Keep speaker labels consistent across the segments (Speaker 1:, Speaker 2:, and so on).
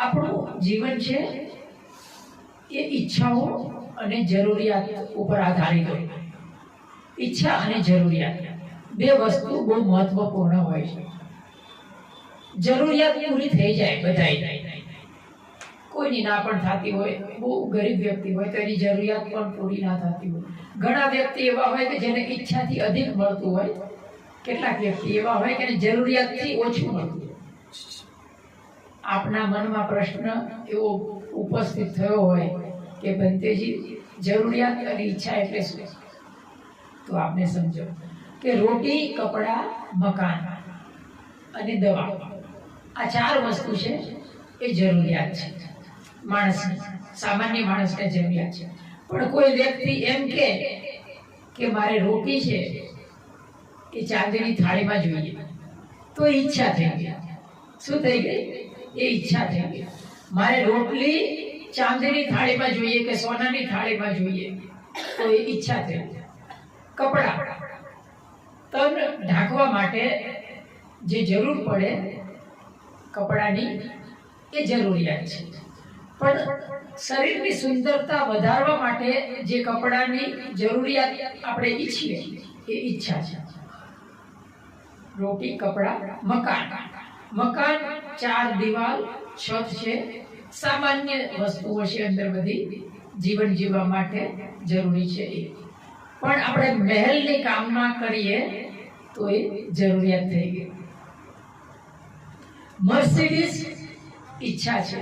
Speaker 1: આપણું જીવન છે એ ઈચ્છાઓ અને જરૂરિયાત ઉપર આધારિત હોય. ઈચ્છા અને જરૂરિયાત બે વસ્તુ બહુ મહત્વપૂર્ણ હોય છે. જરૂરિયાત પૂરી થઈ જાય બધાય, કોઈની ના પણ થતી હોય. બહુ ગરીબ વ્યક્તિ હોય તો એની જરૂરિયાત પણ પૂરી ના થતી હોય. ઘણા વ્યક્તિ એવા હોય કે જેને ઈચ્છાથી અધિક મળતું હોય. કેટલાક વ્યક્તિ એવા હોય કે જરૂરિયાતથી ઓછું મળતું હોય. આપના મનમાં પ્રશ્ન એવો ઉપસ્થિત થયો હોય કે બંતેજી, જરૂરિયાત અને ઈચ્છા એટલે શું? તો આપને સમજો કે રોટી, કપડા, મકાન અને દવા, આ ચાર વસ્તુ છે એ જરૂરિયાત છે માણસની, સામાન્ય માણસને જરૂરિયાત છે. પણ કોઈ વ્યક્તિ એમ કે મારે રોટી છે એ ચાંદીની થાળીમાં જોઈએ, તો ઈચ્છા થઈ ગઈ. શું થઈ ગઈ? એ ઈચ્છા થઈ ગઈ. મારે રોટલી ચાંદીની થાળીમાં જોઈએ કે સોનાની થાળીમાં જોઈએ, તો એ ઈચ્છા થઈ ગઈ. કપડા, તન ઢાંકવા માટે જે જરૂર પડે કપડાની, એ જરૂરિયાત છે. પણ શરીરની સુંદરતા વધારવા માટે જે કપડાની જરૂરિયાત આપણે ઈચ્છીએ એ ઈચ્છા છે. રોટી, કપડા, મકાન. મકાન ચાર દિવાલ, છત છે, સામાન્ય વસ્તુઓ છે અંદર બધી જીવન જીવવા માટે જરૂરી છે એ. પણ આપણે મહેલની કામના કરીએ તો એ જરૂરિયાત થઈ ગઈ. મર્સિડીઝ ઈચ્છા છે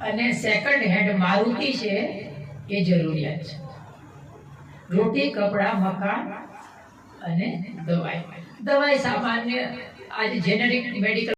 Speaker 1: અને સેકન્ડ હેન્ડ મારુતિ છે એ જરૂરિયાત છે. રોટી, કપડા, મકાન અને દવાઈ. દવાઈ સામાન્ય આજે જેનેરિક મેડિકલ